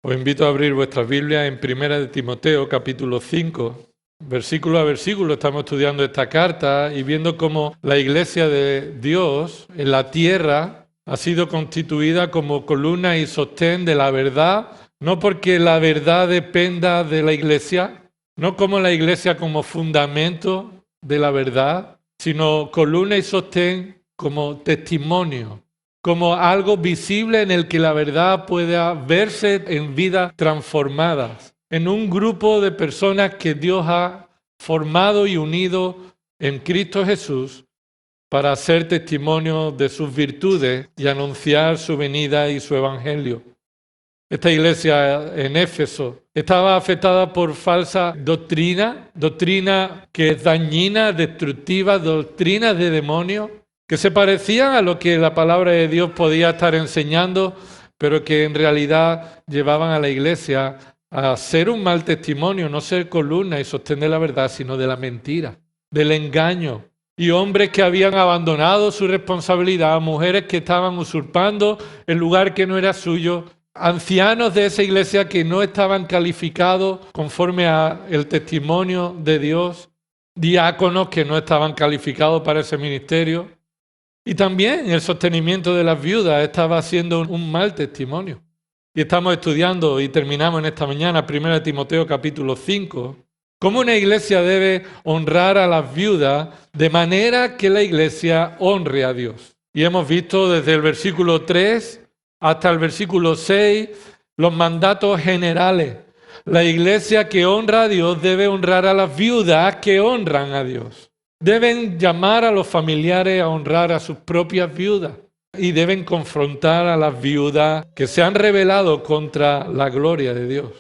Os invito a abrir vuestras Biblias en Primera de Timoteo, capítulo 5. Versículo a versículo estamos estudiando esta carta y viendo cómo la iglesia de Dios en la tierra ha sido constituida como columna y sostén de la verdad, no porque la verdad dependa de la iglesia, no como la iglesia como fundamento de la verdad, sino columna y sostén como testimonio, como algo visible en el que la verdad pueda verse en vidas transformadas, en un grupo de personas que Dios ha formado y unido en Cristo Jesús para hacer testimonio de sus virtudes y anunciar su venida y su evangelio. Esta iglesia en Éfeso estaba afectada por falsa doctrina que es dañina, destructiva, doctrinas de demonios, que se parecían a lo que la palabra de Dios podía estar enseñando, pero que en realidad llevaban a la iglesia a ser un mal testimonio, no ser columna y sostener la verdad, sino de la mentira, del engaño. Y hombres que habían abandonado su responsabilidad, mujeres que estaban usurpando el lugar que no era suyo, ancianos de esa iglesia que no estaban calificados conforme al testimonio de Dios, diáconos que no estaban calificados para ese ministerio. Y también el sostenimiento de las viudas estaba siendo un mal testimonio. Y estamos estudiando y terminamos en esta mañana 1 Timoteo capítulo 5, cómo una iglesia debe honrar a las viudas de manera que la iglesia honre a Dios. Y hemos visto desde el versículo 3 hasta el versículo 6 los mandatos generales. La iglesia que honra a Dios debe honrar a las viudas que honran a Dios. Deben llamar a los familiares a honrar a sus propias viudas y deben confrontar a las viudas que se han rebelado contra la gloria de Dios.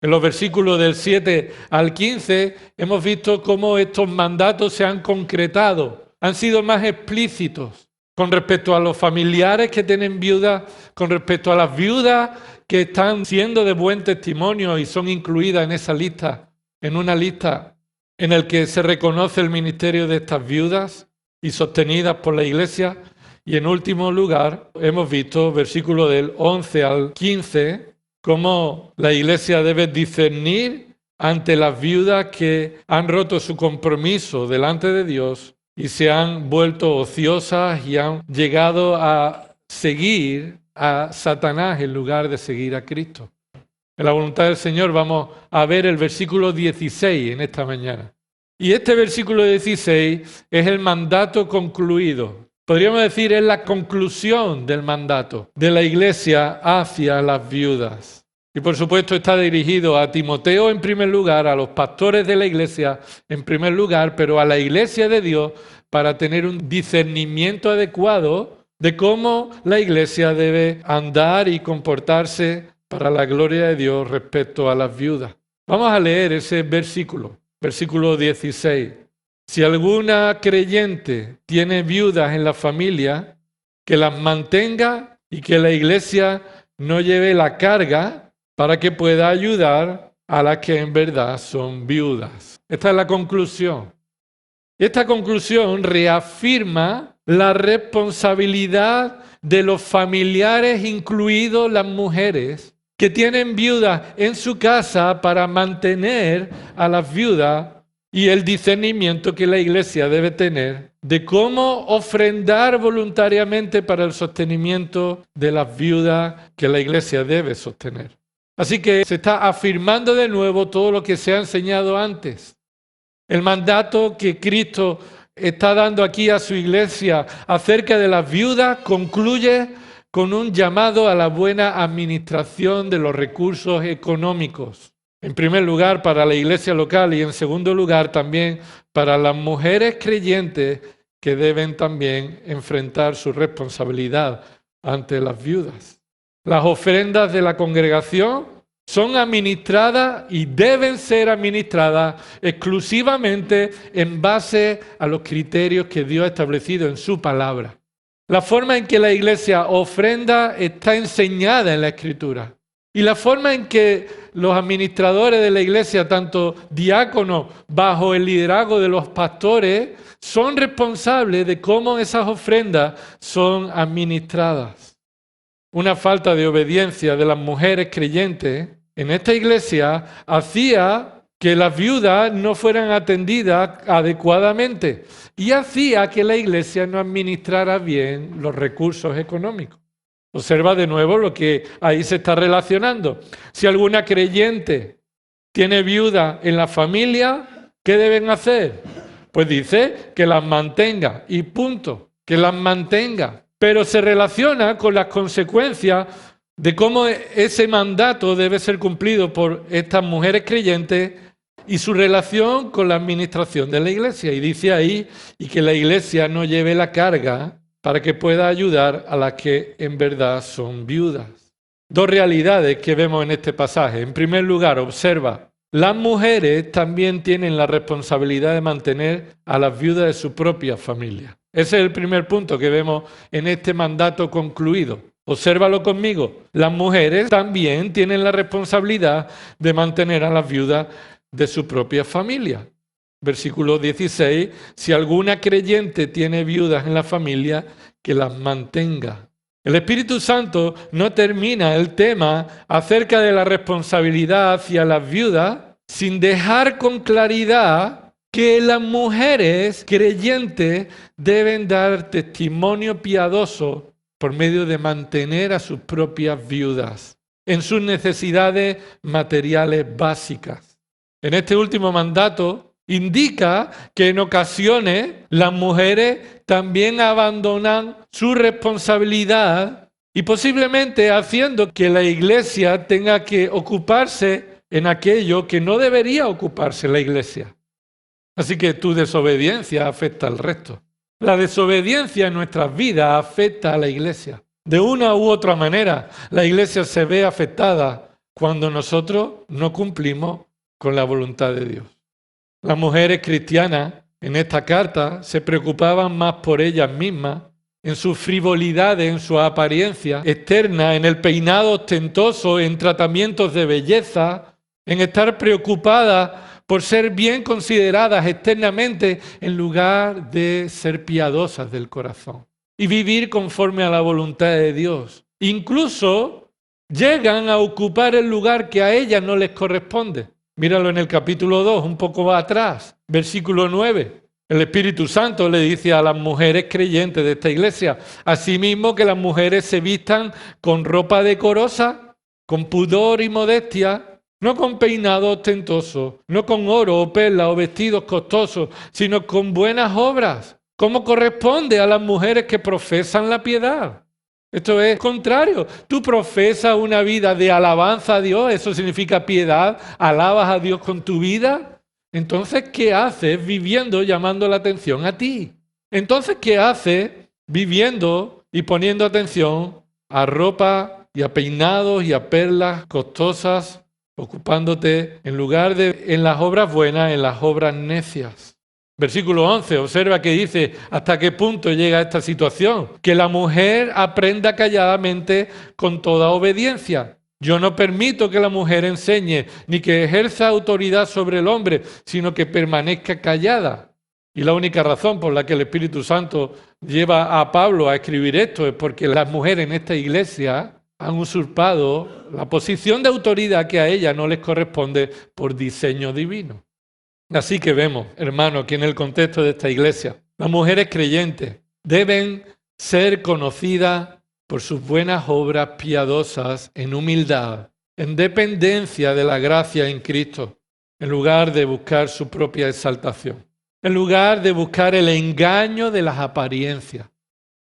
En los versículos del 7 al 15 hemos visto cómo estos mandatos se han concretado, han sido más explícitos con respecto a los familiares que tienen viudas, con respecto a las viudas que están siendo de buen testimonio y son incluidas en esa lista, en una lista en el que se reconoce el ministerio de estas viudas y sostenidas por la iglesia. Y en último lugar, hemos visto, versículos del 11 al 15, cómo la iglesia debe discernir ante las viudas que han roto su compromiso delante de Dios y se han vuelto ociosas y han llegado a seguir a Satanás en lugar de seguir a Cristo. En la voluntad del Señor vamos a ver el versículo 16 en esta mañana. Y este versículo 16 es el mandato concluido. Podríamos decir, es la conclusión del mandato de la iglesia hacia las viudas. Y por supuesto está dirigido a Timoteo en primer lugar, a los pastores de la iglesia en primer lugar, pero a la iglesia de Dios para tener un discernimiento adecuado de cómo la iglesia debe andar y comportarse para la gloria de Dios respecto a las viudas. Vamos a leer ese versículo 16. Si alguna creyente tiene viudas en la familia, que las mantenga y que la iglesia no lleve la carga para que pueda ayudar a las que en verdad son viudas. Esta es la conclusión. Esta conclusión reafirma la responsabilidad de los familiares, incluidos las mujeres, que tienen viudas en su casa para mantener a las viudas y el discernimiento que la iglesia debe tener de cómo ofrendar voluntariamente para el sostenimiento de las viudas que la iglesia debe sostener. Así que se está afirmando de nuevo todo lo que se ha enseñado antes. El mandato que Cristo está dando aquí a su iglesia acerca de las viudas concluye con un llamado a la buena administración de los recursos económicos. En primer lugar, para la iglesia local y en segundo lugar también para las mujeres creyentes que deben también enfrentar su responsabilidad ante las viudas. Las ofrendas de la congregación son administradas y deben ser administradas exclusivamente en base a los criterios que Dios ha establecido en su palabra. La forma en que la iglesia ofrenda está enseñada en la Escritura. Y la forma en que los administradores de la iglesia, tanto diáconos bajo el liderazgo de los pastores, son responsables de cómo esas ofrendas son administradas. una falta de obediencia de las mujeres creyentes en esta iglesia hacía que las viudas no fueran atendidas adecuadamente y hacía que la iglesia no administrara bien los recursos económicos. Observa de nuevo lo que ahí se está relacionando. Si alguna creyente tiene viuda en la familia, ¿qué deben hacer? Pues dice que las mantenga y punto, que las mantenga. Pero se relaciona con las consecuencias de cómo ese mandato debe ser cumplido por estas mujeres creyentes y su relación con la administración de la iglesia. Y dice ahí, y que la iglesia no lleve la carga para que pueda ayudar a las que en verdad son viudas. Dos realidades que vemos en este pasaje. En primer lugar, observa, las mujeres también tienen la responsabilidad de mantener a las viudas de su propia familia. Ese es el primer punto que vemos en este mandato concluido. Obsérvalo conmigo. Las mujeres también tienen la responsabilidad de mantener a las viudas de su propia familia. Versículo 16, si alguna creyente tiene viudas en la familia, que las mantenga. El Espíritu Santo no termina el tema acerca de la responsabilidad hacia las viudas sin dejar con claridad que las mujeres creyentes deben dar testimonio piadoso por medio de mantener a sus propias viudas en sus necesidades materiales básicas. En este último mandato indica que en ocasiones las mujeres también abandonan su responsabilidad y posiblemente haciendo que la iglesia tenga que ocuparse en aquello que no debería ocuparse la iglesia. Así que tu desobediencia afecta al resto. La desobediencia en nuestras vidas afecta a la iglesia. De una u otra manera, la iglesia se ve afectada cuando nosotros no cumplimos con la voluntad de Dios. Las mujeres cristianas en esta carta se preocupaban más por ellas mismas, en sus frivolidades, en su apariencia externa, en el peinado ostentoso, en tratamientos de belleza, en estar preocupadas por ser bien consideradas externamente en lugar de ser piadosas del corazón y vivir conforme a la voluntad de Dios. Incluso llegan a ocupar el lugar que a ellas no les corresponde. Míralo en el capítulo 2, un poco atrás, versículo 9. El Espíritu Santo le dice a las mujeres creyentes de esta iglesia, asimismo que las mujeres se vistan con ropa decorosa, con pudor y modestia, no con peinado ostentoso, no con oro o perlas o vestidos costosos, sino con buenas obras, como corresponde a las mujeres que profesan la piedad. Esto es contrario. Tú profesas una vida de alabanza a Dios, eso significa piedad, alabas a Dios con tu vida. Entonces, ¿qué haces viviendo llamando la atención a ti? Entonces, ¿qué haces viviendo y poniendo atención a ropa y a peinados y a perlas costosas, ocupándote en lugar de en las obras buenas, en las obras necias? Versículo 11, observa que dice hasta qué punto llega esta situación. Que la mujer aprenda calladamente con toda obediencia. Yo no permito que la mujer enseñe ni que ejerza autoridad sobre el hombre, sino que permanezca callada. Y la única razón por la que el Espíritu Santo lleva a Pablo a escribir esto es porque las mujeres en esta iglesia han usurpado la posición de autoridad que a ellas no les corresponde por diseño divino. Así que vemos, hermanos, que en el contexto de esta iglesia, las mujeres creyentes deben ser conocidas por sus buenas obras piadosas en humildad, en dependencia de la gracia en Cristo, en lugar de buscar su propia exaltación, en lugar de buscar el engaño de las apariencias.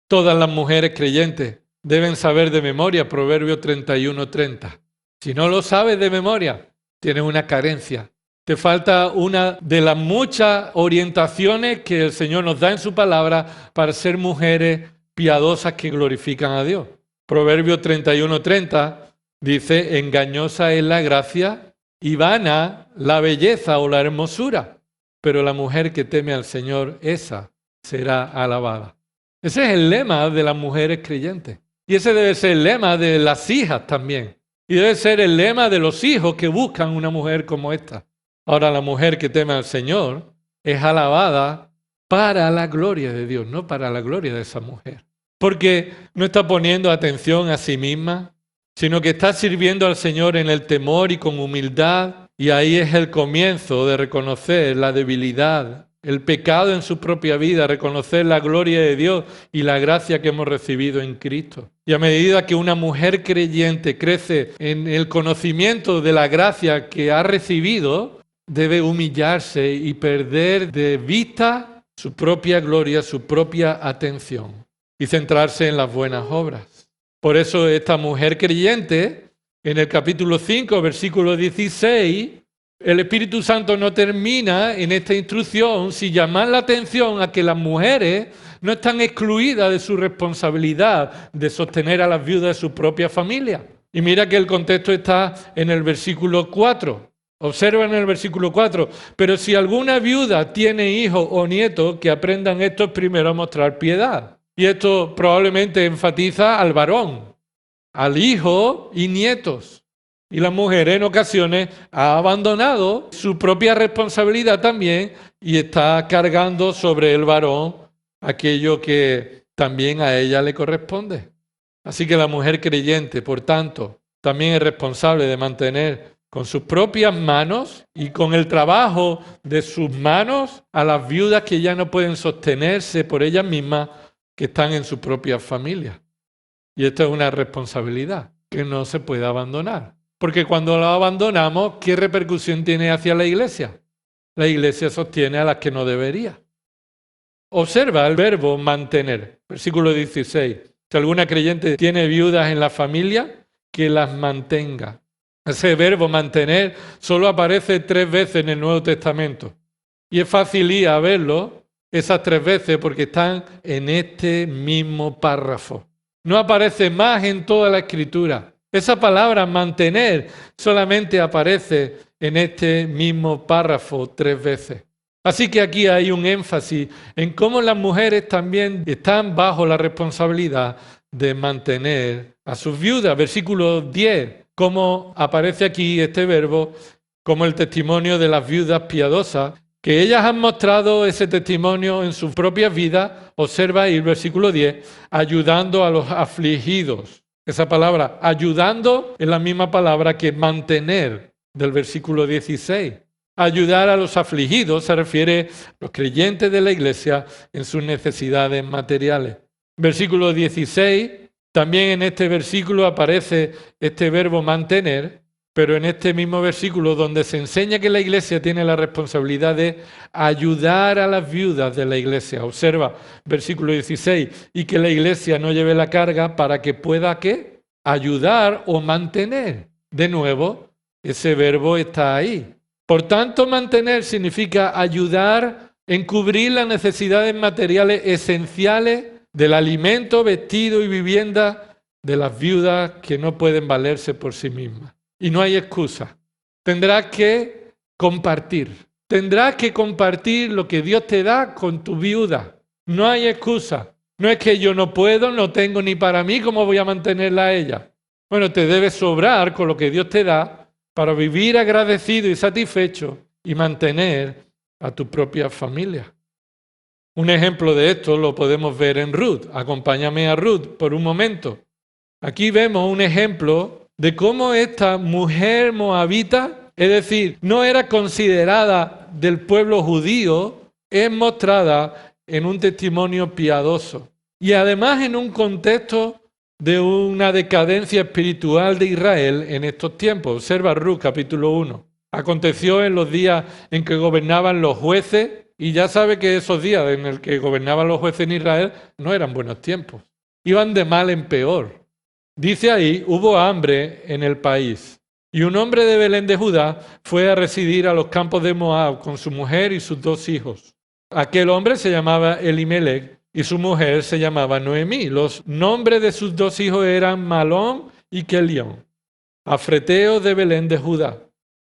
Todas las mujeres creyentes deben saber de memoria Proverbio 31:30. Si no lo sabes de memoria, tienes una carencia. Te falta una de las muchas orientaciones que el Señor nos da en su palabra para ser mujeres piadosas que glorifican a Dios. Proverbio 31:30 dice, engañosa es la gracia y vana la belleza o la hermosura, pero la mujer que teme al Señor, esa será alabada. Ese es el lema de las mujeres creyentes. Y ese debe ser el lema de las hijas también. Y debe ser el lema de los hijos que buscan una mujer como esta. Ahora, la mujer que teme al Señor es alabada para la gloria de Dios, no para la gloria de esa mujer. porque no está poniendo atención a sí misma, sino que está sirviendo al Señor en el temor y con humildad, y ahí es el comienzo de reconocer la debilidad, el pecado en su propia vida, reconocer la gloria de Dios y la gracia que hemos recibido en Cristo. Y a medida que una mujer creyente crece en el conocimiento de la gracia que ha recibido, debe humillarse y perder de vista su propia gloria, su propia atención y centrarse en las buenas obras. Por eso esta mujer creyente, en el capítulo 5, versículo 16, el Espíritu Santo no termina en esta instrucción sin llamar la atención a que las mujeres no están excluidas de su responsabilidad de sostener a las viudas de su propia familia. Y mira que el contexto está en el versículo 4. Observa en el versículo 4, pero si alguna viuda tiene hijos o nietos, que aprendan estos primero a mostrar piedad. Y esto probablemente enfatiza al varón, al hijo y nietos. Y la mujer en ocasiones ha abandonado su propia responsabilidad también y está cargando sobre el varón aquello que también a ella le corresponde. Así que la mujer creyente, por tanto, también es responsable de mantener con sus propias manos y con el trabajo de sus manos a las viudas que ya no pueden sostenerse por ellas mismas, que están en sus propias familias. Y esto es una responsabilidad que no se puede abandonar. Porque cuando la abandonamos, ¿qué repercusión tiene hacia la iglesia? La iglesia sostiene a las que no debería. Observa el verbo mantener. Versículo 16. Si alguna creyente tiene viudas en la familia, que las mantenga. Ese verbo mantener solo aparece 3 veces en el Nuevo Testamento. Y es fácil ir a verlo esas 3 veces porque están en este mismo párrafo. No aparece más en toda la Escritura. Esa palabra mantener solamente aparece en este mismo párrafo 3 veces. Así que aquí hay un énfasis en cómo las mujeres también están bajo la responsabilidad de mantener a sus viudas. Versículo 10, cómo aparece aquí este verbo como el testimonio de las viudas piadosas, que ellas han mostrado ese testimonio en sus propias vidas. Observa ahí el versículo 10, ayudando a los afligidos. Esa palabra, ayudando, es la misma palabra que mantener del versículo 16. Ayudar a los afligidos se refiere a los creyentes de la iglesia en sus necesidades materiales. Versículo 16, también en este versículo aparece este verbo mantener, pero en este mismo versículo donde se enseña que la iglesia tiene la responsabilidad de ayudar a las viudas de la iglesia. Observa, versículo 16, y que la iglesia no lleve la carga para que pueda, ¿qué? Ayudar o mantener. De nuevo, ese verbo está ahí. Por tanto, mantener significa ayudar en cubrir las necesidades materiales esenciales del alimento, vestido y vivienda de las viudas que no pueden valerse por sí mismas. Y no hay excusa. Tendrás que compartir. Tendrás que compartir lo que Dios te da con tu viuda. No hay excusa. No es que yo no puedo, no tengo ni para mí, ¿cómo voy a mantenerla a ella? Bueno, te debe sobrar con lo que Dios te da para vivir agradecido y satisfecho y mantener a tu propia familia. Un ejemplo de esto lo podemos ver en Ruth. Acompáñame a Ruth por un momento. Aquí vemos un ejemplo de cómo esta mujer moabita, es decir, no era considerada del pueblo judío, es mostrada en un testimonio piadoso. Y además en un contexto de una decadencia espiritual de Israel en estos tiempos. Observa Ruth, capítulo 1. Aconteció en los días en que gobernaban los jueces, y ya sabe que esos días en los que gobernaban los jueces en Israel no eran buenos tiempos. Iban de mal en peor. Dice ahí, hubo hambre en el país. Y un hombre de Belén de Judá fue a residir a los campos de Moab con su mujer y sus 2 hijos. Aquel hombre se llamaba Elimelech y su mujer se llamaba Noemí. Los nombres de sus 2 hijos eran Malón y Kelión, afreteos de Belén de Judá.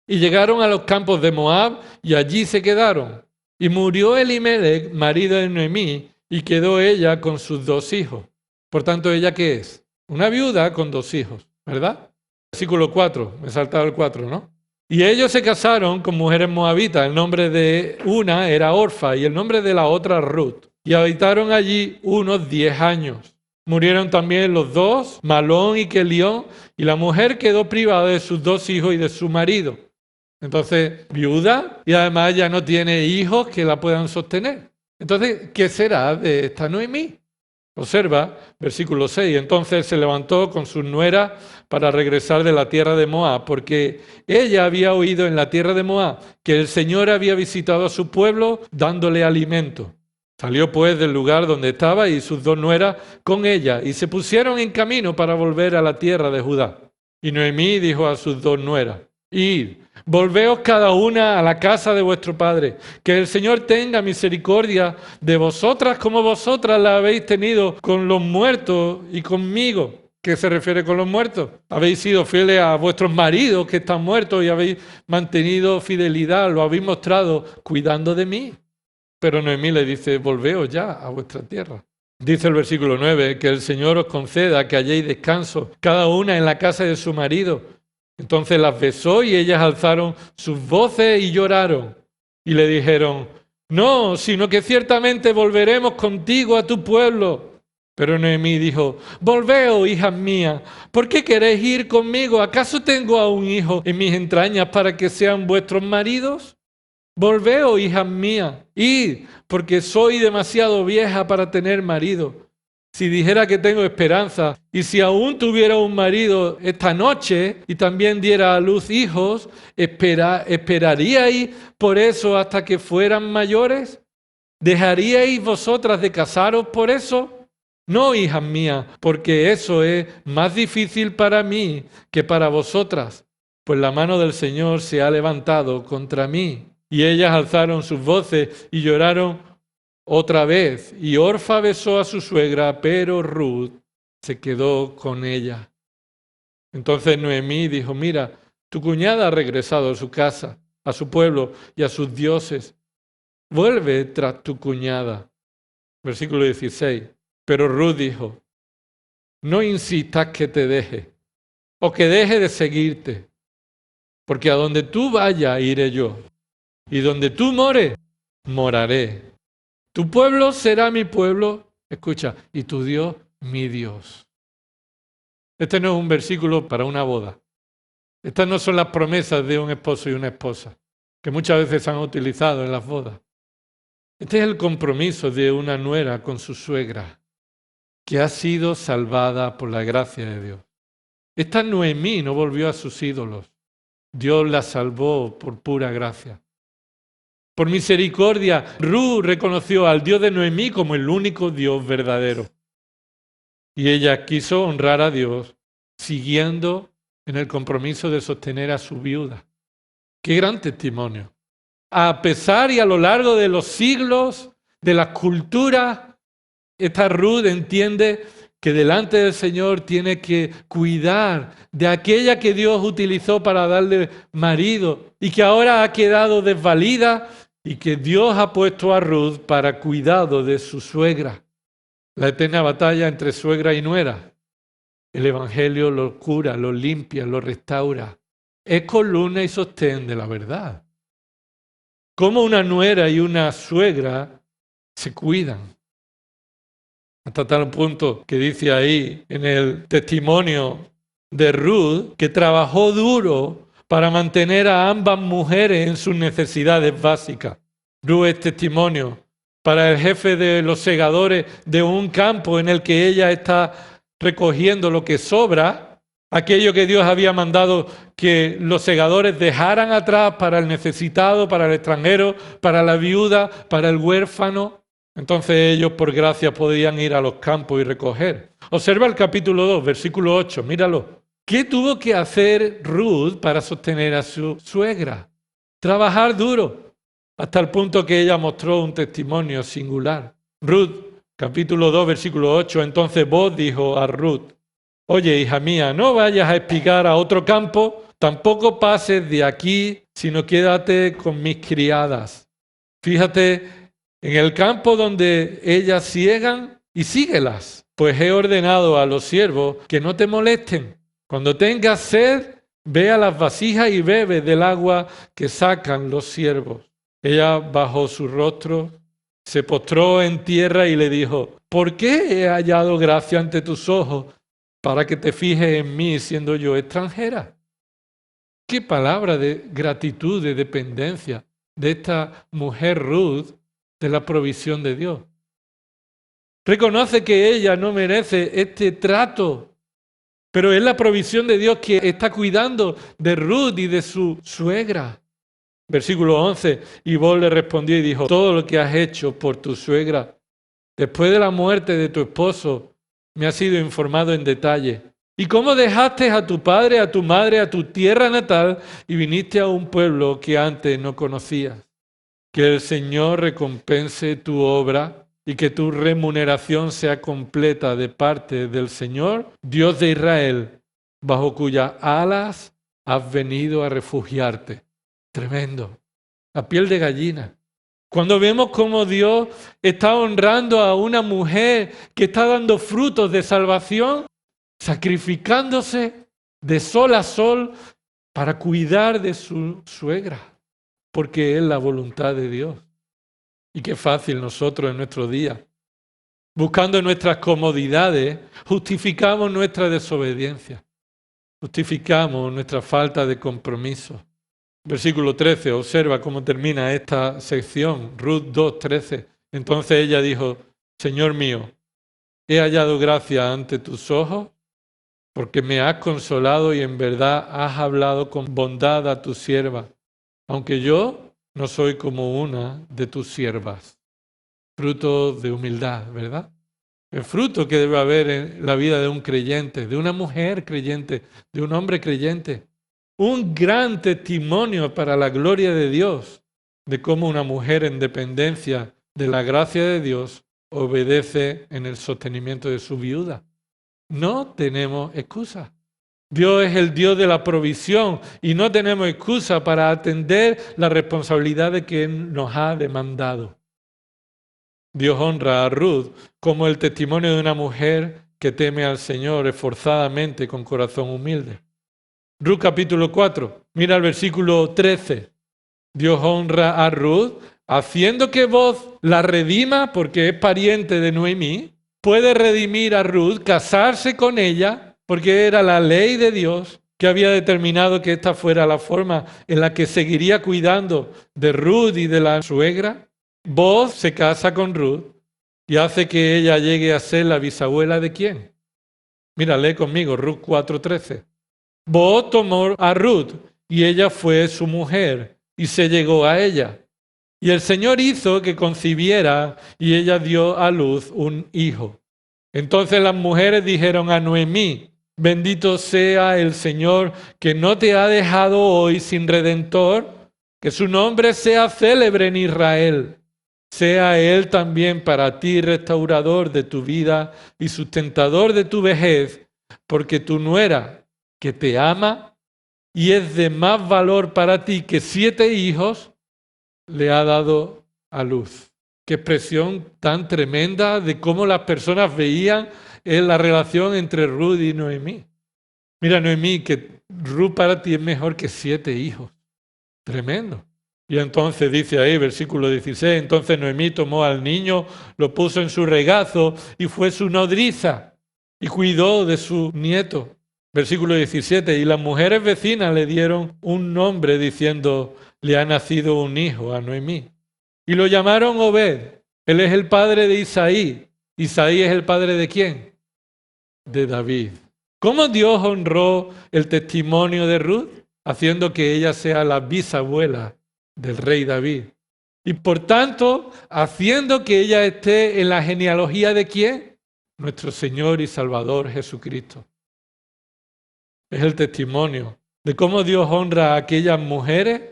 Y llegaron a los campos de Moab y allí se quedaron. Y murió Elimelech, marido de Noemí, y quedó ella con sus 2 hijos. Por tanto, ¿ella qué es? Una viuda con 2 hijos, ¿verdad? Versículo 4, me he saltado el 4, ¿no? Y ellos se casaron con mujeres moabitas. El nombre de una era Orfa y el nombre de la otra Ruth. Y habitaron allí unos 10 años. Murieron también los dos, Malón y Kelión, y la mujer quedó privada de sus 2 hijos y de su marido. Entonces, viuda, y además ya no tiene hijos que la puedan sostener. Entonces, ¿qué será de esta Noemí? Observa, versículo 6. Entonces se levantó con sus nueras para regresar de la tierra de Moab, porque ella había oído en la tierra de Moab que el Señor había visitado a su pueblo dándole alimento. Salió pues del lugar donde estaba y sus 2 nueras con ella, y se pusieron en camino para volver a la tierra de Judá. Y Noemí dijo a sus 2 nueras: Id, volveos cada una a la casa de vuestro padre, que el Señor tenga misericordia de vosotras como vosotras la habéis tenido con los muertos y conmigo. ¿Qué se refiere con los muertos? Habéis sido fieles a vuestros maridos que están muertos y habéis mantenido fidelidad, lo habéis mostrado cuidando de mí. Pero Noemí le dice: volveos ya a vuestra tierra. Dice el versículo 9, que el Señor os conceda que halléis descanso, cada una en la casa de su marido. Entonces las besó y ellas alzaron sus voces y lloraron. Y le dijeron: no, sino que ciertamente volveremos contigo a tu pueblo. Pero Noemí dijo: volveos, hijas mías, ¿por qué queréis ir conmigo? ¿Acaso tengo aún hijos en mis entrañas para que sean vuestros maridos? Volveos, hijas mías, id, porque soy demasiado vieja para tener marido. Si dijera que tengo esperanza, y si aún tuviera un marido esta noche y también diera a luz hijos, ¿esperaríais por eso hasta que fueran mayores? ¿Dejaríais vosotras de casaros por eso? No, hijas mías, porque eso es más difícil para mí que para vosotras, pues la mano del Señor se ha levantado contra mí. Y ellas alzaron sus voces y lloraron otra vez. Y Orfa besó a su suegra, pero Ruth se quedó con ella. Entonces Noemí dijo: mira, tu cuñada ha regresado a su casa, a su pueblo y a sus dioses. Vuelve tras tu cuñada. Versículo 16. Pero Ruth dijo: no insistas que te deje, o que deje de seguirte, porque a donde tú vayas iré yo, y donde tú mores, moraré. Tu pueblo será mi pueblo, escucha, y tu Dios mi Dios. Este no es un versículo para una boda. Estas no son las promesas de un esposo y una esposa, que muchas veces se han utilizado en las bodas. Este es el compromiso de una nuera con su suegra, que ha sido salvada por la gracia de Dios. Esta Noemí no volvió a sus ídolos. Dios la salvó por pura gracia. Por misericordia, Ruth reconoció al Dios de Noemí como el único Dios verdadero. Y ella quiso honrar a Dios siguiendo en el compromiso de sostener a su viuda. ¡Qué gran testimonio! A pesar y a lo largo de los siglos, de las culturas, esta Ruth entiende que delante del Señor tiene que cuidar de aquella que Dios utilizó para darle marido y que ahora ha quedado desvalida y que Dios ha puesto a Ruth para cuidado de su suegra. La eterna batalla entre suegra y nuera. El Evangelio lo cura, lo limpia, lo restaura. Es columna y sostén de la verdad. Cómo una nuera y una suegra se cuidan. Hasta tal punto que dice ahí en el testimonio de Ruth que trabajó duro para mantener a ambas mujeres en sus necesidades básicas. Ruth es testimonio para el jefe de los segadores de un campo en el que ella está recogiendo lo que sobra, aquello que Dios había mandado que los segadores dejaran atrás para el necesitado, para el extranjero, para la viuda, para el huérfano. Entonces ellos por gracia podían ir a los campos y recoger. Observa el capítulo 2, versículo 8, míralo. ¿Qué tuvo que hacer Ruth para sostener a su suegra? Trabajar duro, hasta el punto que ella mostró un testimonio singular. Ruth, capítulo 2, versículo 8, entonces Booz dijo a Ruth: oye, hija mía, no vayas a espigar a otro campo, tampoco pases de aquí, sino quédate con mis criadas. Fíjate en el campo donde ellas siegan y síguelas, pues he ordenado a los siervos que no te molesten. Cuando tengas sed, ve a las vasijas y bebe del agua que sacan los siervos. Ella bajó su rostro, se postró en tierra y le dijo: ¿por qué he hallado gracia ante tus ojos para que te fijes en mí siendo yo extranjera? Qué palabra de gratitud, de dependencia de esta mujer Ruth de la provisión de Dios. Reconoce que ella no merece este trato, pero es la provisión de Dios que está cuidando de Ruth y de su suegra. Versículo 11, y Boaz le respondió y dijo: todo lo que has hecho por tu suegra, después de la muerte de tu esposo, me ha sido informado en detalle. ¿Y cómo dejaste a tu padre, a tu madre, a tu tierra natal y viniste a un pueblo que antes no conocías? Que el Señor recompense tu obra y que tu remuneración sea completa de parte del Señor, Dios de Israel, bajo cuyas alas has venido a refugiarte. Tremendo. La piel de gallina. Cuando vemos cómo Dios está honrando a una mujer que está dando frutos de salvación, sacrificándose de sol a sol para cuidar de su suegra, porque es la voluntad de Dios. Y qué fácil nosotros en nuestro día, buscando nuestras comodidades, justificamos nuestra desobediencia, justificamos nuestra falta de compromiso. Versículo 13, observa cómo termina esta sección, Ruth 2:13. Entonces ella dijo: Señor mío, he hallado gracia ante tus ojos, porque me has consolado y en verdad has hablado con bondad a tu sierva, aunque yo no soy como una de tus siervas. Fruto de humildad, ¿verdad? El fruto que debe haber en la vida de un creyente, de una mujer creyente, de un hombre creyente. Un gran testimonio para la gloria de Dios de cómo una mujer en dependencia de la gracia de Dios obedece en el sostenimiento de su viuda. No tenemos excusa. Dios es el Dios de la provisión y no tenemos excusa para atender la responsabilidad de que Él nos ha demandado. Dios honra a Ruth como el testimonio de una mujer que teme al Señor esforzadamente con corazón humilde. Ruth capítulo 4, mira el versículo 13. Dios honra a Ruth haciendo que Boaz la redima porque es pariente de Noemí. Puede redimir a Ruth, casarse con ella, porque era la ley de Dios que había determinado que esta fuera la forma en la que seguiría cuidando de Ruth y de la suegra. Boaz se casa con Ruth y hace que ella llegue a ser la bisabuela de ¿quién? Mira, lee conmigo, Ruth 4:13. Boaz tomó a Ruth y ella fue su mujer y se llegó a ella. Y el Señor hizo que concibiera y ella dio a luz un hijo. Entonces las mujeres dijeron a Noemí: bendito sea el Señor que no te ha dejado hoy sin redentor, que su nombre sea célebre en Israel. Sea Él también para ti restaurador de tu vida y sustentador de tu vejez, porque tu nuera, que te ama y es de más valor para ti que 7 hijos, le ha dado a luz. Qué expresión tan tremenda de cómo las personas veían en la relación entre Ruth y Noemí. Mira, Noemí, que Ruth para ti es mejor que 7 hijos. Tremendo. Y entonces dice ahí, versículo 16, entonces Noemí tomó al niño, lo puso en su regazo y fue su nodriza y cuidó de su nieto. Versículo 17, y las mujeres vecinas le dieron un nombre diciendo: le ha nacido un hijo a Noemí. Y lo llamaron Obed. Él es el padre de Isaí. ¿Isaí es el padre de quién? De David. ¿Cómo Dios honró el testimonio de Ruth? Haciendo que ella sea la bisabuela del rey David. Y por tanto, haciendo que ella esté en la genealogía de ¿quién? Nuestro Señor y Salvador Jesucristo. Es el testimonio de cómo Dios honra a aquellas mujeres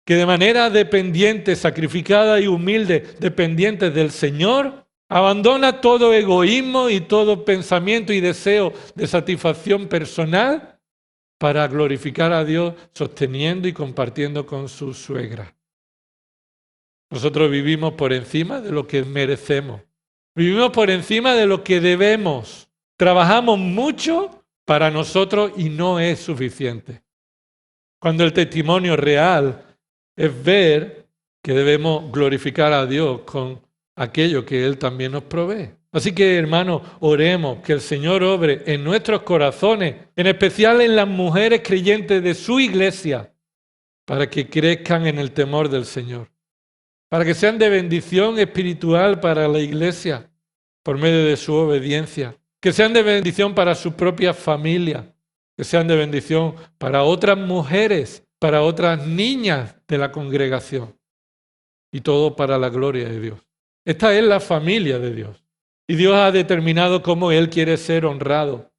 que de manera dependiente, sacrificada y humilde, dependientes del Señor, abandona todo egoísmo y todo pensamiento y deseo de satisfacción personal para glorificar a Dios sosteniendo y compartiendo con su suegra. Nosotros vivimos por encima de lo que merecemos. Vivimos por encima de lo que debemos. Trabajamos mucho para nosotros y no es suficiente. Cuando el testimonio real es ver que debemos glorificar a Dios con aquello que Él también nos provee. Así que, hermanos, oremos que el Señor obre en nuestros corazones, en especial en las mujeres creyentes de su iglesia, para que crezcan en el temor del Señor, para que sean de bendición espiritual para la iglesia por medio de su obediencia, que sean de bendición para su propia familia, que sean de bendición para otras mujeres, para otras niñas de la congregación, y todo para la gloria de Dios. Esta es la familia de Dios. Y Dios ha determinado cómo Él quiere ser honrado.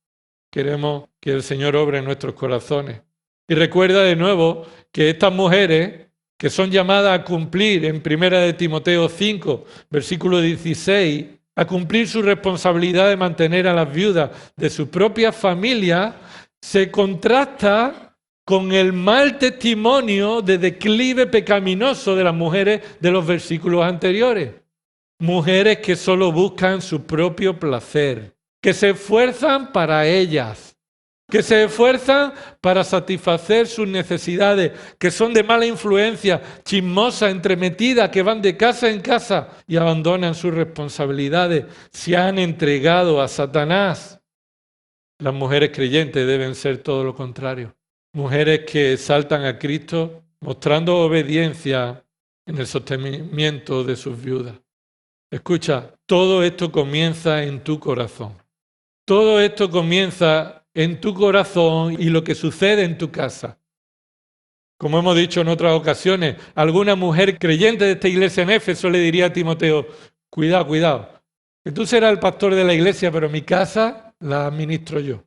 Queremos que el Señor obre en nuestros corazones. Y recuerda de nuevo que estas mujeres que son llamadas a cumplir en 1 de Timoteo 5, versículo 16, a cumplir su responsabilidad de mantener a las viudas de su propia familia, se contrasta con el mal testimonio de declive pecaminoso de las mujeres de los versículos anteriores. Mujeres que solo buscan su propio placer, que se esfuerzan para ellas, que se esfuerzan para satisfacer sus necesidades, que son de mala influencia, chismosas, entremetidas, que van de casa en casa y abandonan sus responsabilidades, se han entregado a Satanás. Las mujeres creyentes deben ser todo lo contrario. Mujeres que exaltan a Cristo, mostrando obediencia en el sostenimiento de sus viudas. Escucha, todo esto comienza en tu corazón. Todo esto comienza en tu corazón y lo que sucede en tu casa. Como hemos dicho en otras ocasiones, alguna mujer creyente de esta iglesia en Éfeso le diría a Timoteo, cuidado, cuidado, que tú serás el pastor de la iglesia, pero mi casa la administro yo.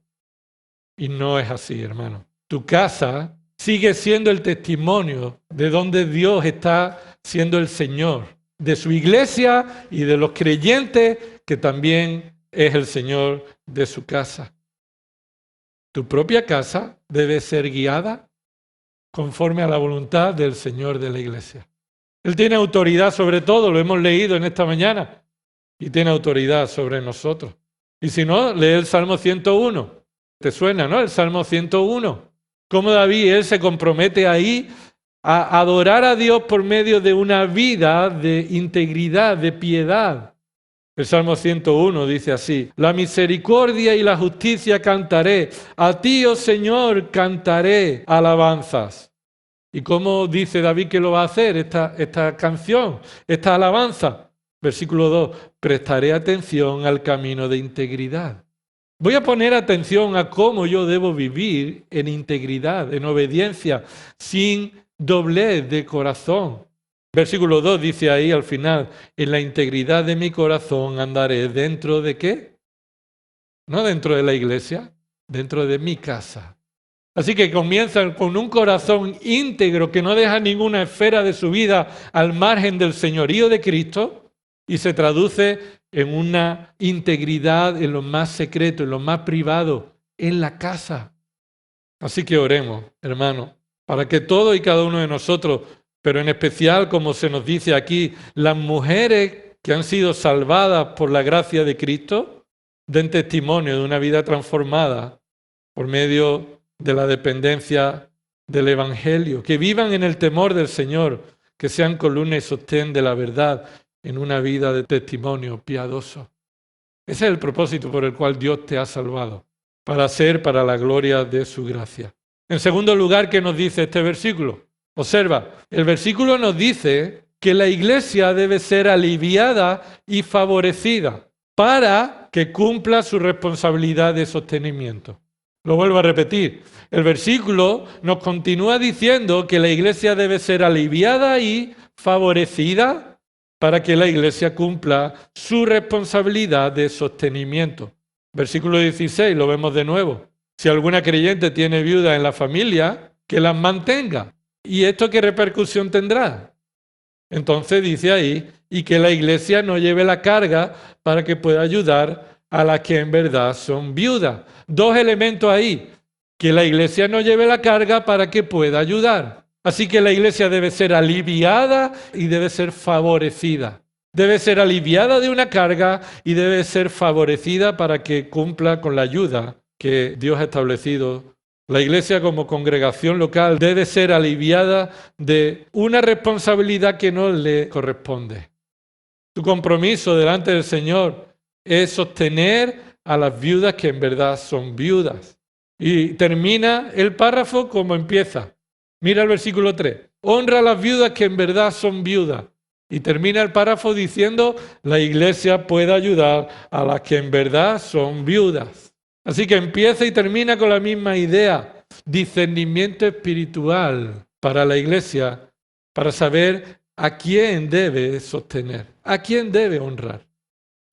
Y no es así, hermano. Tu casa sigue siendo el testimonio de donde Dios está siendo el Señor, de su iglesia y de los creyentes, que también es el Señor de su casa. Tu propia casa debe ser guiada conforme a la voluntad del Señor de la iglesia. Él tiene autoridad sobre todo, lo hemos leído en esta mañana, y tiene autoridad sobre nosotros. Y si no, lee el Salmo 101. ¿Te suena, no? El Salmo 101. Cómo David, él se compromete ahí a adorar a Dios por medio de una vida de integridad, de piedad. El Salmo 101 dice así, la misericordia y la justicia cantaré, a ti, oh Señor, cantaré alabanzas. ¿Y cómo dice David que lo va a hacer esta canción, esta alabanza? Versículo 2, prestaré atención al camino de integridad. Voy a poner atención a cómo yo debo vivir en integridad, en obediencia, sin doblez de corazón. Versículo 2 dice ahí al final, en la integridad de mi corazón andaré. ¿Dentro de qué? No dentro de la iglesia, dentro de mi casa. Así que comienzan con un corazón íntegro que no deja ninguna esfera de su vida al margen del señorío de Cristo y se traduce en una integridad en lo más secreto, en lo más privado, en la casa. Así que oremos, hermanos, para que todos y cada uno de nosotros, pero en especial, como se nos dice aquí, las mujeres que han sido salvadas por la gracia de Cristo, den testimonio de una vida transformada por medio de la dependencia del Evangelio, que vivan en el temor del Señor, que sean columna y sostén de la verdad en una vida de testimonio piadoso. Ese es el propósito por el cual Dios te ha salvado, para ser para la gloria de su gracia. En segundo lugar, ¿qué nos dice este versículo? Observa, el versículo nos dice que la iglesia debe ser aliviada y favorecida para que cumpla su responsabilidad de sostenimiento. Lo vuelvo a repetir, el versículo nos continúa diciendo que la iglesia debe ser aliviada y favorecida para que la iglesia cumpla su responsabilidad de sostenimiento. Versículo 16, lo vemos de nuevo. Si alguna creyente tiene viuda en la familia, que las mantenga. ¿Y esto qué repercusión tendrá? Entonces dice ahí, y que la iglesia no lleve la carga para que pueda ayudar a las que en verdad son viudas. Dos elementos ahí, que la iglesia no lleve la carga para que pueda ayudar. Así que la iglesia debe ser aliviada y debe ser favorecida. Debe ser aliviada de una carga y debe ser favorecida para que cumpla con la ayuda que Dios ha establecido. La iglesia como congregación local debe ser aliviada de una responsabilidad que no le corresponde. Tu compromiso delante del Señor es sostener a las viudas que en verdad son viudas. Y termina el párrafo como empieza. Mira el versículo 3. Honra a las viudas que en verdad son viudas. Y termina el párrafo diciendo, la iglesia puede ayudar a las que en verdad son viudas. Así que empieza y termina con la misma idea. Discernimiento espiritual para la iglesia, para saber a quién debe sostener, a quién debe honrar.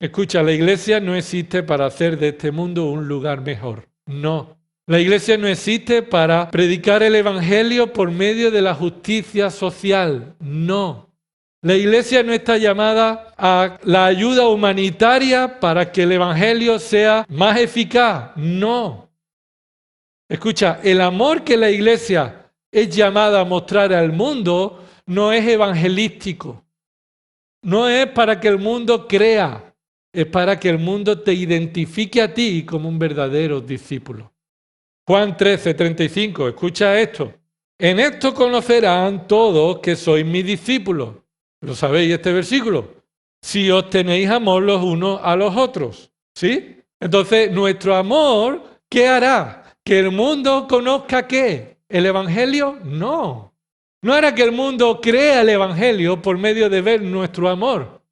Escucha, la iglesia no existe para hacer de este mundo un lugar mejor. No. La iglesia no existe para predicar el evangelio por medio de la justicia social. No. La iglesia no está llamada a la ayuda humanitaria para que el evangelio sea más eficaz. No. Escucha, el amor que la iglesia es llamada a mostrar al mundo no es evangelístico. No es para que el mundo crea, es para que el mundo te identifique a ti como un verdadero discípulo. Juan 13:35, escucha esto. En esto conocerán todos que sois mis discípulos. ¿Lo sabéis este versículo? Si os tenéis amor los unos a los otros. ¿Sí? Entonces, nuestro amor, ¿qué hará? ¿Que el mundo conozca qué? ¿El evangelio? No. No hará que el mundo crea el evangelio por medio de ver nuestro amor.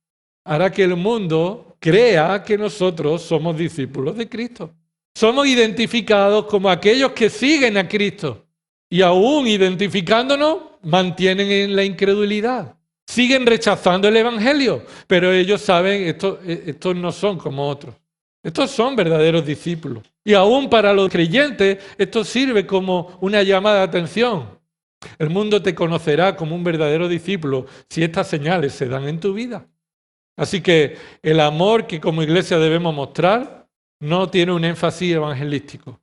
Hará que el mundo crea que nosotros somos discípulos de Cristo. Somos identificados como aquellos que siguen a Cristo. Y aún identificándonos, mantienen en la incredulidad. Siguen rechazando el evangelio, pero ellos saben, estos no son como otros. Estos son verdaderos discípulos. Y aún para los creyentes, esto sirve como una llamada de atención. El mundo te conocerá como un verdadero discípulo si estas señales se dan en tu vida. Así que el amor que como iglesia debemos mostrar no tiene un énfasis evangelístico,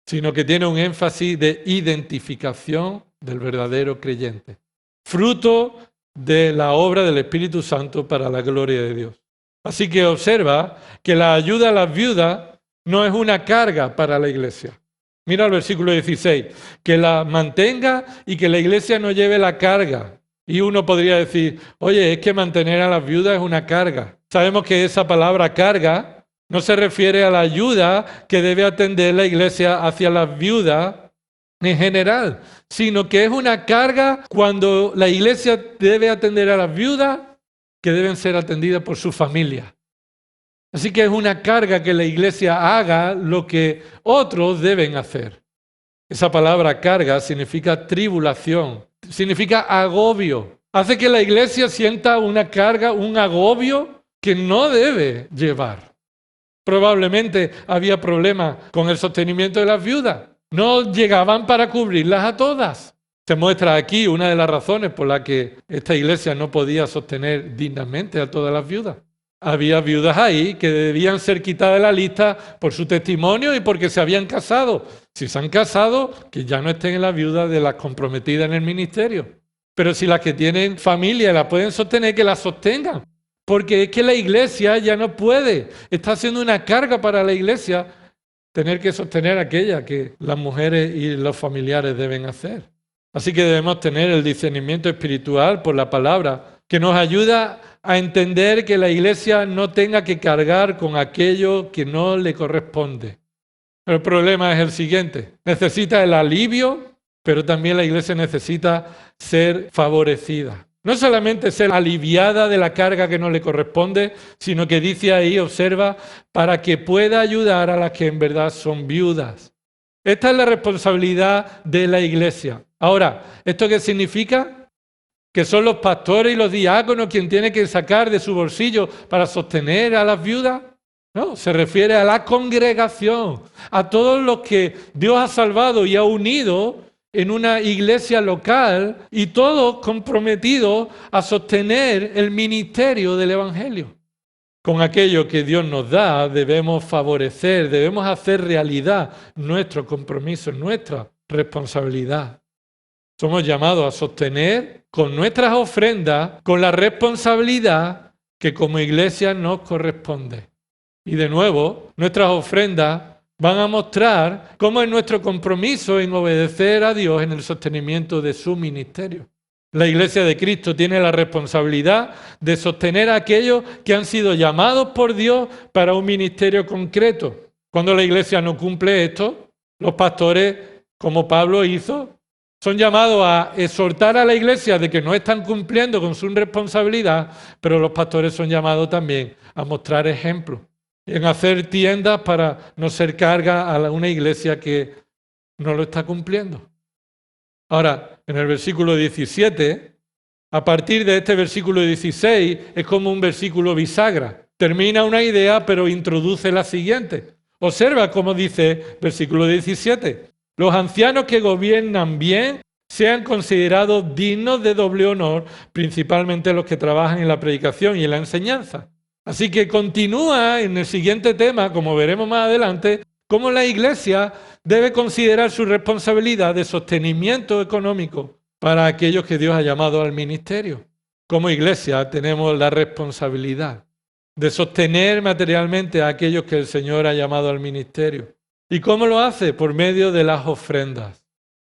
sino que tiene un énfasis de identificación del verdadero creyente. Fruto de la obra del Espíritu Santo para la gloria de Dios. Así que observa que la ayuda a las viudas no es una carga para la iglesia. Mira el versículo 16, que la mantenga y que la iglesia no lleve la carga. Y uno podría decir, oye, es que mantener a las viudas es una carga. Sabemos que esa palabra carga no se refiere a la ayuda que debe atender la iglesia hacia las viudas en general, sino que es una carga cuando la iglesia debe atender a las viudas que deben ser atendidas por su familia. Así que es una carga que la iglesia haga lo que otros deben hacer. Esa palabra carga significa tribulación, significa agobio. Hace que la iglesia sienta una carga, un agobio que no debe llevar. Probablemente había problemas con el sostenimiento de las viudas. No llegaban para cubrirlas a todas. Se muestra aquí una de las razones por las que esta iglesia no podía sostener dignamente a todas las viudas. Había viudas ahí que debían ser quitadas de la lista por su testimonio y porque se habían casado. Si se han casado, que ya no estén en la viuda de las comprometidas en el ministerio. Pero si las que tienen familia la pueden sostener, que la sostengan. Porque es que la iglesia ya no puede. Está haciendo una carga para la iglesia tener que sostener aquella que las mujeres y los familiares deben hacer. Así que debemos tener el discernimiento espiritual por la palabra que nos ayuda a entender que la iglesia no tenga que cargar con aquello que no le corresponde. El problema es el siguiente. Necesita el alivio, pero también la iglesia necesita ser favorecida. No solamente ser aliviada de la carga que no le corresponde, sino que dice ahí, observa, para que pueda ayudar a las que en verdad son viudas. Esta es la responsabilidad de la iglesia. Ahora, ¿esto qué significa? ¿Que son los pastores y los diáconos quien tienen que sacar de su bolsillo para sostener a las viudas? No, se refiere a la congregación, a todos los que Dios ha salvado y ha unido en una iglesia local y todos comprometidos a sostener el ministerio del evangelio. Con aquello que Dios nos da debemos favorecer, debemos hacer realidad nuestro compromiso, nuestra responsabilidad. Somos llamados a sostener con nuestras ofrendas, con la responsabilidad que como iglesia nos corresponde. Y de nuevo, nuestras ofrendas van a mostrar cómo es nuestro compromiso en obedecer a Dios en el sostenimiento de su ministerio. La Iglesia de Cristo tiene la responsabilidad de sostener a aquellos que han sido llamados por Dios para un ministerio concreto. Cuando la Iglesia no cumple esto, los pastores, como Pablo hizo, son llamados a exhortar a la Iglesia de que no están cumpliendo con su responsabilidad, pero los pastores son llamados también a mostrar ejemplo, en hacer tiendas para no ser carga a una Iglesia que no lo está cumpliendo. Ahora, en el versículo 17, a partir de este versículo 16, es como un versículo bisagra. Termina una idea, pero introduce la siguiente. Observa cómo dice versículo 17. Los ancianos que gobiernan bien sean considerados dignos de doble honor, principalmente los que trabajan en la predicación y en la enseñanza. Así que continúa en el siguiente tema, como veremos más adelante, cómo la Iglesia debe considerar su responsabilidad de sostenimiento económico para aquellos que Dios ha llamado al ministerio. Como Iglesia tenemos la responsabilidad de sostener materialmente a aquellos que el Señor ha llamado al ministerio. ¿Y cómo lo hace? Por medio de las ofrendas.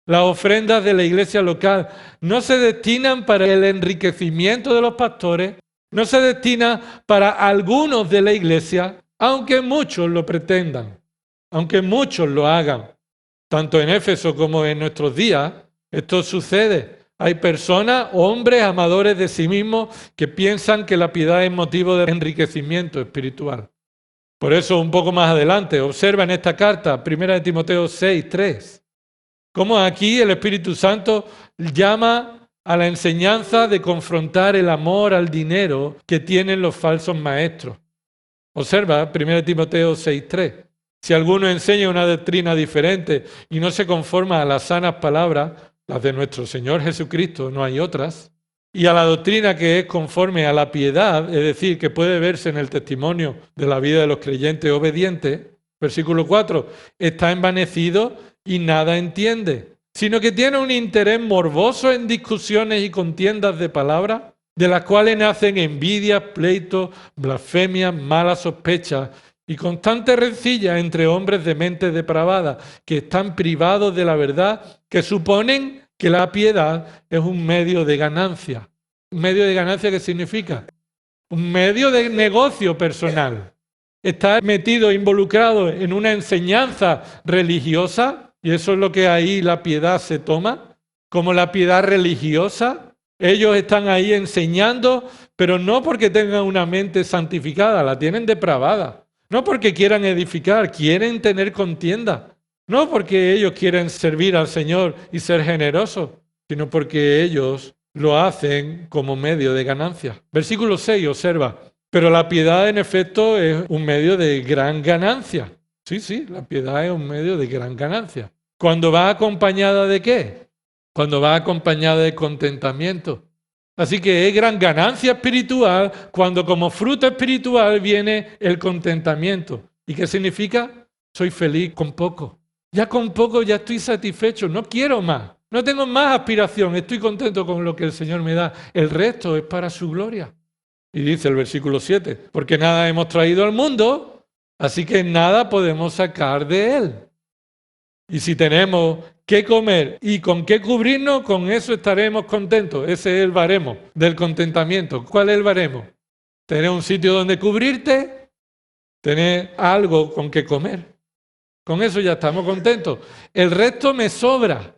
Las ofrendas de la iglesia local no se destinan para el enriquecimiento de los pastores, no se destinan para algunos de la iglesia, aunque muchos lo pretendan, aunque muchos lo hagan. Tanto en Éfeso como en nuestros días, esto sucede. Hay personas, hombres, amadores de sí mismos, que piensan que la piedad es motivo de enriquecimiento espiritual. Por eso, un poco más adelante, observa en esta carta, 1 Timoteo 6:3, cómo aquí el Espíritu Santo llama a la enseñanza de confrontar el amor al dinero que tienen los falsos maestros. Observa 1 Timoteo 6:3. Si alguno enseña una doctrina diferente y no se conforma a las sanas palabras, las de nuestro Señor Jesucristo, no hay otras, y a la doctrina que es conforme a la piedad, es decir, que puede verse en el testimonio de la vida de los creyentes obedientes, versículo 4, está envanecido y nada entiende, sino que tiene un interés morboso en discusiones y contiendas de palabras, de las cuales nacen envidias, pleitos, blasfemias, malas sospechas y constantes rencillas entre hombres de mente depravada, que están privados de la verdad, que suponen que la piedad es un medio de ganancia. ¿Un medio de ganancia qué significa? Un medio de negocio personal. Está metido, involucrado en una enseñanza religiosa, y eso es lo que ahí la piedad se toma, como la piedad religiosa. Ellos están ahí enseñando, pero no porque tengan una mente santificada, la tienen depravada. No porque quieran edificar, quieren tener contienda. No porque ellos quieren servir al Señor y ser generosos, sino porque ellos lo hacen como medio de ganancia. Versículo 6, observa. Pero la piedad en efecto es un medio de gran ganancia. Sí, la piedad es un medio de gran ganancia. ¿Cuando va acompañada de qué? Cuando va acompañada de contentamiento. Así que es gran ganancia espiritual cuando como fruto espiritual viene el contentamiento. ¿Y qué significa? Soy feliz con poco. Ya con poco ya estoy satisfecho, no quiero más. No tengo más aspiración, estoy contento con lo que el Señor me da. El resto es para su gloria. Y dice el versículo 7, porque nada hemos traído al mundo, así que nada podemos sacar de él. Y si tenemos qué comer y con qué cubrirnos, con eso estaremos contentos. Ese es el baremo del contentamiento. ¿Cuál es el baremo? Tener un sitio donde cubrirte, tener algo con qué comer. Con eso ya estamos contentos. El resto me sobra,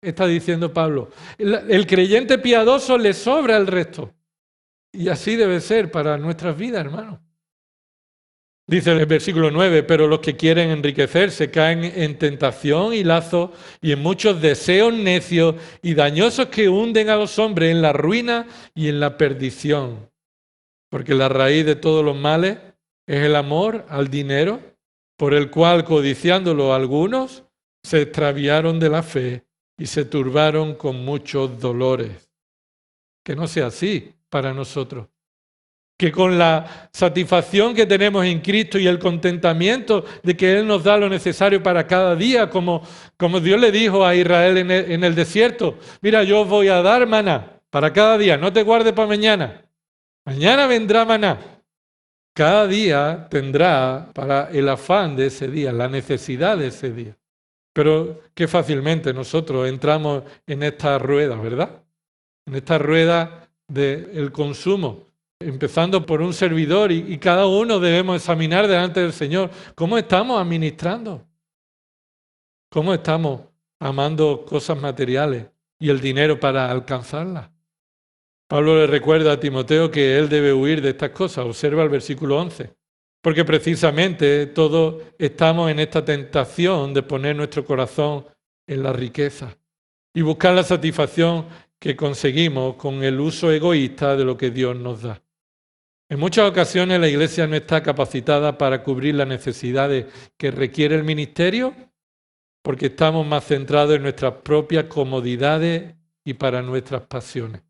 está diciendo Pablo. El creyente piadoso le sobra el resto. Y así debe ser para nuestras vidas, hermanos. Dice en el versículo 9, pero los que quieren enriquecerse caen en tentación y lazo y en muchos deseos necios y dañosos que hunden a los hombres en la ruina y en la perdición. Porque la raíz de todos los males es el amor al dinero, por el cual, codiciándolo algunos, se extraviaron de la fe y se turbaron con muchos dolores. Que no sea así para nosotros. Que con la satisfacción que tenemos en Cristo y el contentamiento de que Él nos da lo necesario para cada día, como Dios le dijo a Israel en el desierto, mira, yo os voy a dar maná para cada día, no te guardes para mañana. Mañana vendrá maná. Cada día tendrá para el afán de ese día, la necesidad de ese día. Pero qué fácilmente nosotros entramos en esta rueda, ¿verdad? en esta rueda del consumo, empezando por un servidor y cada uno debemos examinar delante del Señor cómo estamos administrando, cómo estamos amando cosas materiales y el dinero para alcanzarlas. Pablo le recuerda a Timoteo que él debe huir de estas cosas. Observa el versículo 11. Porque precisamente todos estamos en esta tentación de poner nuestro corazón en la riqueza y buscar la satisfacción que conseguimos con el uso egoísta de lo que Dios nos da. En muchas ocasiones la Iglesia no está capacitada para cubrir las necesidades que requiere el ministerio porque estamos más centrados en nuestras propias comodidades y para nuestras pasiones.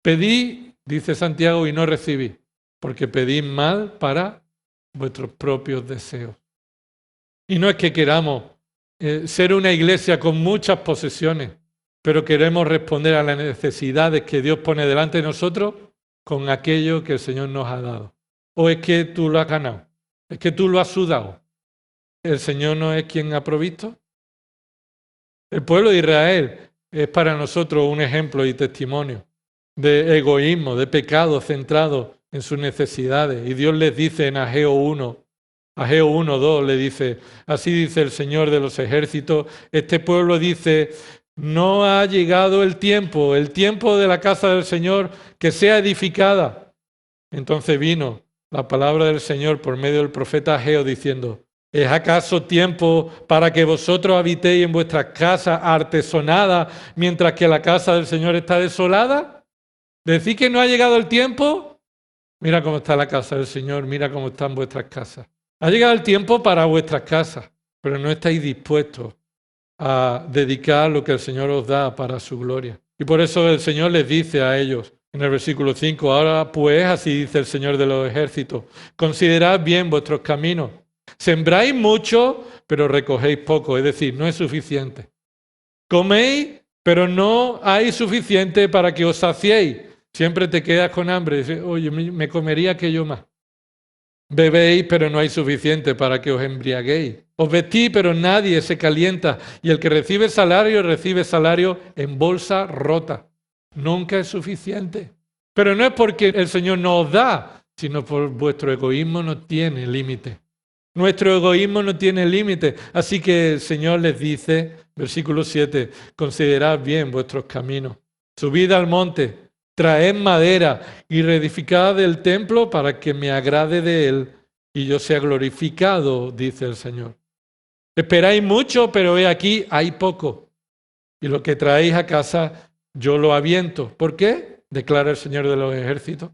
Pedí, dice Santiago, y no recibí, porque pedís mal para vuestros propios deseos. Y no es que queramos ser una iglesia con muchas posesiones, pero queremos responder a las necesidades que Dios pone delante de nosotros con aquello que el Señor nos ha dado. ¿O es que tú lo has ganado? ¿Es que tú lo has sudado? ¿El Señor no es quien ha provisto? El pueblo de Israel es para nosotros un ejemplo y testimonio de egoísmo, de pecado centrado en sus necesidades. Y Dios les dice en Ageo 1:2, le dice, así dice el Señor de los ejércitos, este pueblo dice, no ha llegado el tiempo de la casa del Señor que sea edificada. Entonces vino la palabra del Señor por medio del profeta Ageo diciendo, ¿es acaso tiempo para que vosotros habitéis en vuestras casas artesonadas mientras que la casa del Señor está desolada? ¿Decís que no ha llegado el tiempo? Mira cómo está la casa del Señor, mira cómo están vuestras casas. Ha llegado el tiempo para vuestras casas, pero no estáis dispuestos a dedicar lo que el Señor os da para su gloria. Y por eso el Señor les dice a ellos, en el versículo 5, ahora pues, así dice el Señor de los ejércitos, considerad bien vuestros caminos. Sembráis mucho, pero recogéis poco, es decir, no es suficiente. Coméis, pero no hay suficiente para que os saciéis. Siempre te quedas con hambre y dices, oye, me comería aquello más. Bebéis, pero no hay suficiente para que os embriaguéis. Os vestís, pero nadie se calienta. Y el que recibe salario en bolsa rota. Nunca es suficiente. Pero no es porque el Señor no os da, sino por vuestro egoísmo no tiene límite. Nuestro egoísmo no tiene límite. Así que el Señor les dice, versículo 7, considerad bien vuestros caminos. Subid al monte. Traed madera y reedificad el templo para que me agrade de él y yo sea glorificado, dice el Señor. Esperáis mucho, pero he aquí, hay poco. Y lo que traéis a casa, yo lo aviento. ¿Por qué? Declara el Señor de los ejércitos.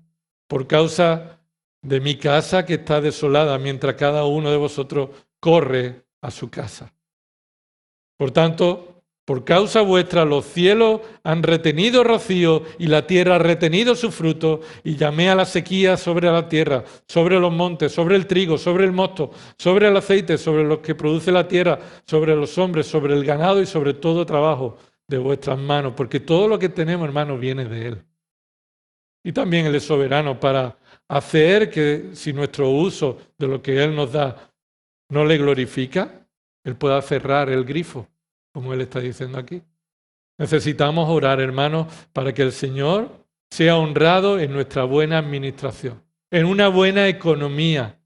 Por causa de mi casa que está desolada, mientras cada uno de vosotros corre a su casa. Por tanto, por causa vuestra los cielos han retenido rocío y la tierra ha retenido su fruto y llamé a la sequía sobre la tierra, sobre los montes, sobre el trigo, sobre el mosto, sobre el aceite, sobre los que produce la tierra, sobre los hombres, sobre el ganado y sobre todo trabajo de vuestras manos, porque todo lo que tenemos, hermanos, viene de Él. Y también Él es soberano para hacer que si nuestro uso de lo que Él nos da no le glorifica, Él pueda cerrar el grifo, como Él está diciendo aquí. Necesitamos orar, hermanos, para que el Señor sea honrado en nuestra buena administración, en una buena economía,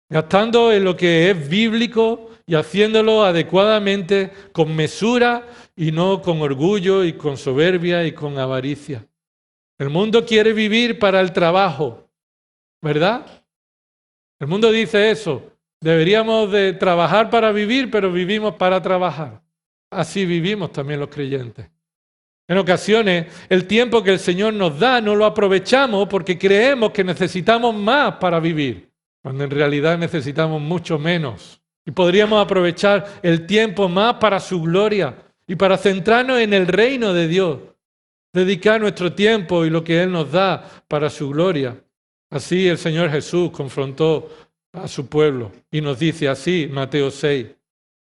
gastando en lo que es bíblico y haciéndolo adecuadamente, con mesura y no con orgullo y con soberbia y con avaricia. El mundo quiere vivir para el trabajo, ¿verdad? El mundo dice eso. Deberíamos de trabajar para vivir, pero vivimos para trabajar. Así vivimos también los creyentes. En ocasiones, el tiempo que el Señor nos da no lo aprovechamos porque creemos que necesitamos más para vivir, cuando en realidad necesitamos mucho menos. Y podríamos aprovechar el tiempo más para su gloria y para centrarnos en el reino de Dios, dedicar nuestro tiempo y lo que Él nos da para su gloria. Así el Señor Jesús confrontó a su pueblo y nos dice así, Mateo 6,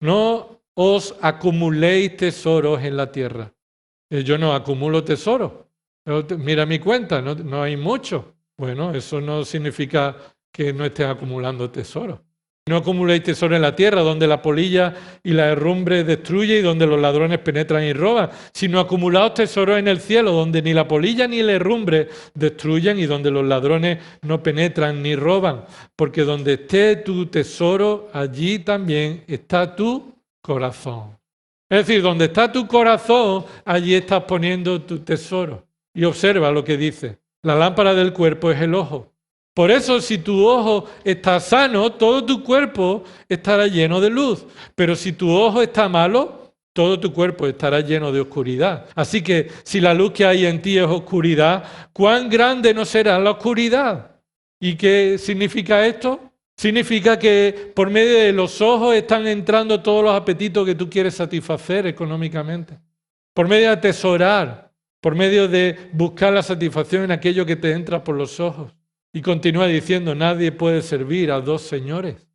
no os acumuléis tesoros en la tierra. Yo no acumulo tesoros. Mira mi cuenta, no hay mucho. Bueno, eso no significa que no estés acumulando tesoros. No acumuléis tesoro en la tierra, donde la polilla y la herrumbre destruye y donde los ladrones penetran y roban, sino acumulaos tesoros en el cielo, donde ni la polilla ni la herrumbre destruyen y donde los ladrones no penetran ni roban. Porque donde esté tu tesoro, allí también está tu corazón. Es decir, donde está tu corazón, allí estás poniendo tu tesoro. Y observa lo que dice. La lámpara del cuerpo es el ojo. Por eso, si tu ojo está sano, todo tu cuerpo estará lleno de luz. Pero si tu ojo está malo, todo tu cuerpo estará lleno de oscuridad. Así que si la luz que hay en ti es oscuridad, ¿cuán grande no será la oscuridad? ¿Y qué significa esto? Significa que por medio de los ojos están entrando todos los apetitos que tú quieres satisfacer económicamente. Por medio de atesorar, por medio de buscar la satisfacción en aquello que te entra por los ojos. Y continúa diciendo, nadie puede servir a dos señores,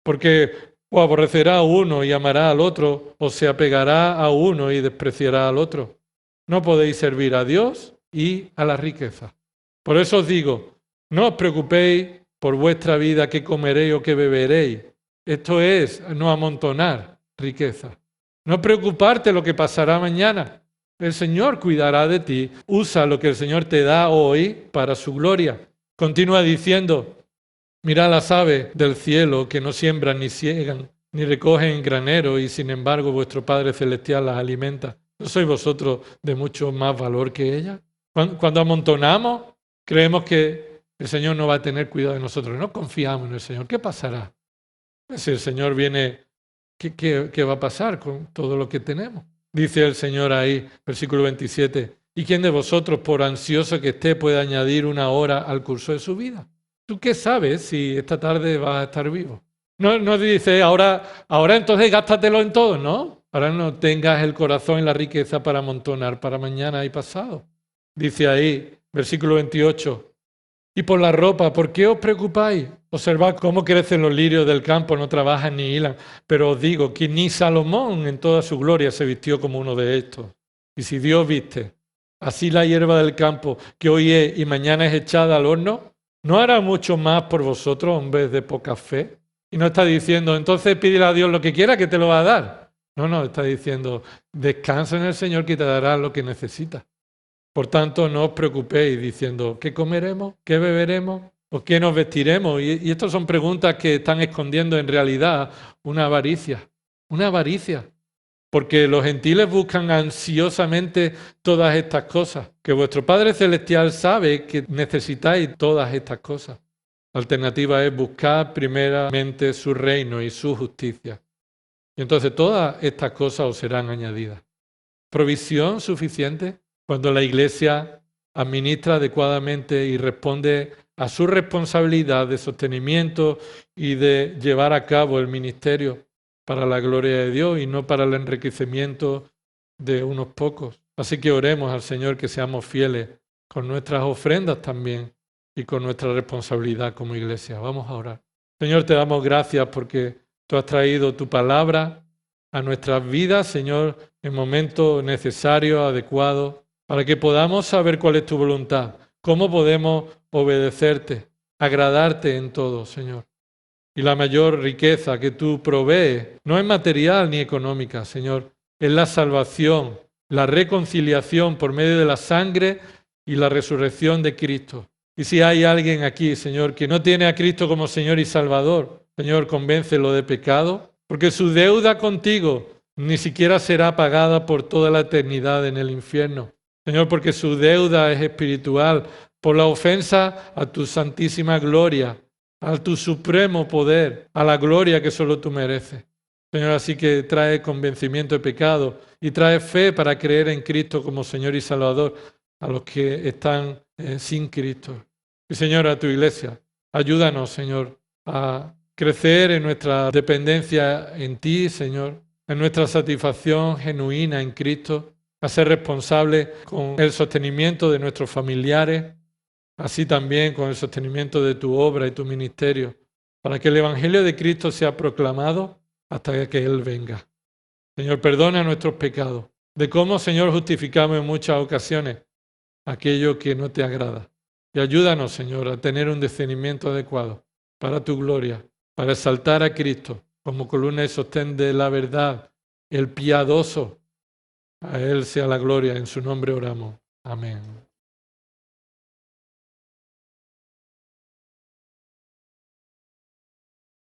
porque o aborrecerá a uno y amará al otro, o se apegará a uno y despreciará al otro. No podéis servir a Dios y a la riqueza. Por eso os digo, no os preocupéis por vuestra vida, qué comeréis o qué beberéis. Esto es no amontonar riqueza. No preocuparte lo que pasará mañana. El Señor cuidará de ti. Usa lo que el Señor te da hoy para su gloria. Continúa diciendo, mirad las aves del cielo que no siembran ni ciegan, ni recogen en granero, y sin embargo vuestro Padre Celestial las alimenta. ¿No sois vosotros de mucho más valor que ellas? Cuando amontonamos, creemos que el Señor no va a tener cuidado de nosotros. No confiamos en el Señor. ¿Qué pasará? Si el Señor viene, ¿qué va a pasar con todo lo que tenemos? Dice el Señor ahí, versículo 27, ¿y quién de vosotros, por ansioso que esté, puede añadir una hora al curso de su vida? ¿Tú qué sabes si esta tarde vas a estar vivo? No dice, ahora entonces gástatelo en todo, ¿no? Ahora no tengas el corazón en la riqueza para amontonar para mañana y pasado. Dice ahí, versículo 28, y por la ropa, ¿por qué os preocupáis? Observad cómo crecen los lirios del campo, no trabajan ni hilan. Pero os digo que ni Salomón en toda su gloria se vistió como uno de estos. Y si Dios viste así la hierba del campo, que hoy es y mañana es echada al horno, ¿no hará mucho más por vosotros, hombres de poca fe? Y no está diciendo, entonces pídele a Dios lo que quiera, que te lo va a dar. No, está diciendo, descansa en el Señor que te dará lo que necesitas. Por tanto, no os preocupéis diciendo, ¿qué comeremos? ¿Qué beberemos? ¿O qué nos vestiremos? Y estas son preguntas que están escondiendo en realidad una avaricia. Una avaricia. Porque los gentiles buscan ansiosamente todas estas cosas. Que vuestro Padre Celestial sabe que necesitáis todas estas cosas. La alternativa es buscar primeramente su reino y su justicia. Y entonces todas estas cosas os serán añadidas. ¿Provisión suficiente? Cuando la Iglesia administra adecuadamente y responde a su responsabilidad de sostenimiento y de llevar a cabo el ministerio para la gloria de Dios y no para el enriquecimiento de unos pocos. Así que oremos al Señor que seamos fieles con nuestras ofrendas también y con nuestra responsabilidad como Iglesia. Vamos a orar. Señor, te damos gracias porque tú has traído tu palabra a nuestras vidas, Señor, en momentos necesarios, adecuados, para que podamos saber cuál es tu voluntad, cómo podemos obedecerte, agradarte en todo, Señor. Y la mayor riqueza que tú provees no es material ni económica, Señor, es la salvación, la reconciliación por medio de la sangre y la resurrección de Cristo. Y si hay alguien aquí, Señor, que no tiene a Cristo como Señor y Salvador, Señor, convéncelo de pecado, porque su deuda contigo ni siquiera será pagada por toda la eternidad en el infierno. Señor, porque su deuda es espiritual, por la ofensa a tu santísima gloria, a tu supremo poder, a la gloria que solo tú mereces. Señor, así que trae convencimiento de pecado y trae fe para creer en Cristo como Señor y Salvador a los que están sin Cristo. Y Señor, a tu iglesia, ayúdanos, Señor, a crecer en nuestra dependencia en ti, Señor, en nuestra satisfacción genuina en Cristo, a ser responsables con el sostenimiento de nuestros familiares, así también con el sostenimiento de tu obra y tu ministerio, para que el Evangelio de Cristo sea proclamado hasta que Él venga. Señor, perdona nuestros pecados, de cómo, Señor, justificamos en muchas ocasiones aquello que no te agrada. Y ayúdanos, Señor, a tener un discernimiento adecuado para tu gloria para exaltar a Cristo como columna y sostén de la verdad, el piadoso. A Él sea la gloria, en su nombre oramos. Amén.